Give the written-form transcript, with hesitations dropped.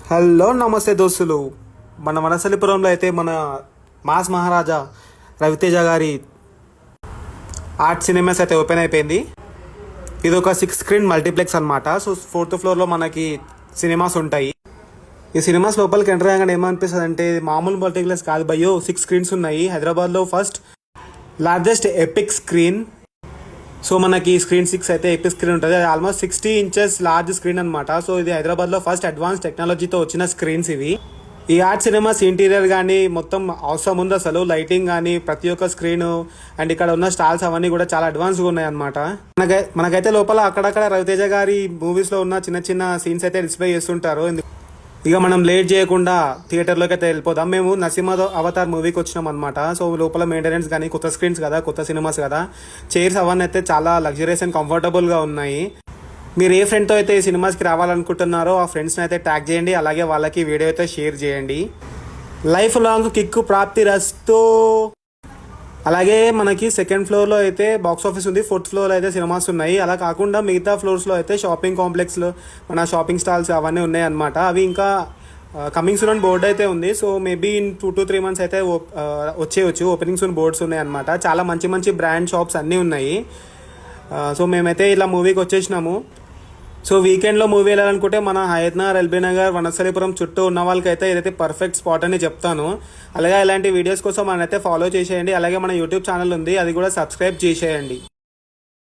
Hello నమస్తే దోస్తులు. మన వనసలిపురంలో అయితే మన మాస్ మహారాజా రవితేజ గారి ఆర్ట్ సినిమాస్ అయితే ఓపెన్ అయిపోయింది. ఇది ఒక 6 స్క్రీన్ మల్టీప్లెక్స్ అనమాట. సో 4th ఫ్లోర్లో మనకి సినిమాస్ ఉంటాయి. ఈ సినిమాస్ లోపలికి ఎంటర్ అయ్యాక ఏమనిపిస్తుంది అంటే మామూలు మల్టీప్లెక్స్ కాదు భయ్యో, 6 స్క్రీన్స్ ఉన్నాయి. హైదరాబాద్లో first largest epic screen. So మనకి స్క్రీన్ 6 అయితే ఎపిక్ స్క్రీన్ ఉంటుంది. అది ఆల్మోస్ట్ 60 ఇంచెస్ లార్జ్ స్క్రీన్ అనమాట. సో ఇది హైదరాబాద్లో ఫస్ట్ అడ్వాన్స్ టెక్నాలజీతో వచ్చిన స్క్రీన్స్ ఇవి. ఈ ఆర్ట్ సినిమాస్ ఇంటీరియర్ కానీ మొత్తం అవసరం ఉంది అసలు. లైటింగ్ కానీ ప్రతి ఒక్క స్క్రీన్ అండ్ ఇక్కడ ఉన్న స్టాల్స్ అవన్నీ కూడా చాలా అడ్వాన్స్గా ఉన్నాయి అనమాట. మనకైతే లోపల అక్కడక్కడ రవితేజ గారి మూవీస్లో ఉన్న చిన్న చిన్న సీన్స్ అయితే డిస్ప్లే చేస్తుంటారు. ఇక మనం లేట్ చేయకుండా థియేటర్లోకి అయితే వెళ్ళిపోదాం. మేము నరసింహ అవతార్ మూవీకి వచ్చినాం అనమాట. సో లోపల మెయింటెనెన్స్ కానీ కొత్త స్క్రీన్స్ కదా, కొత్త సినిమాస్ కదా, చైర్స్ అవన్నీ అయితే చాలా లగ్జరియస్ అండ్ కంఫర్టబుల్గా ఉన్నాయి. మీరు ఏ ఫ్రెండ్తో అయితే ఈ సినిమాస్కి రావాలనుకుంటున్నారో ఆ ఫ్రెండ్స్ని అయితే ట్యాగ్ చేయండి. అలాగే వాళ్ళకి వీడియో అయితే షేర్ చేయండి. లైఫ్ లాంగ్ కిక్కు ప్రాప్తి రస్తూ. అలాగే మనకి 2nd ఫ్లోర్లో అయితే బాక్స్ ఆఫీస్ ఉంది. 4th ఫ్లోర్లో అయితే సినిమాస్ ఉన్నాయి. అలా కాకుండా మిగతా ఫ్లోర్స్లో అయితే షాపింగ్ కాంప్లెక్స్లో మన షాపింగ్ స్టాల్స్ అవన్నీ ఉన్నాయి అనమాట. అవి ఇంకా కమింగ్ సూన్ బోర్డు అయితే ఉంది. So maybe in 2 to 3 months అయితే వచ్చేయచ్చు. ఓపెనింగ్ సూన్ బోర్డ్స్ ఉన్నాయి అనమాట. చాలా మంచి మంచి బ్రాండ్ షాప్స్ అన్నీ ఉన్నాయి. సో మేమైతే ఇలా మూవీకి వచ్చేసినాము. సో వీకెండ్లో మూవీ వెళ్ళాలనుకుంటే మన హయత్నగర్, ఎల్బీ నగర్, వనస్థలిపురం చుట్టూ ఉన్న వాళ్ళకైతే ఇదైతే పర్ఫెక్ట్ స్పాట్ అని చెప్తాను. అలాగే ఇలాంటి వీడియోస్ కోసం మనైతే ఫాలో చేసేయండి. అలాగే మన యూట్యూబ్ ఛానల్ ఉంది, అది కూడా సబ్స్క్రైబ్ చేసేయండి.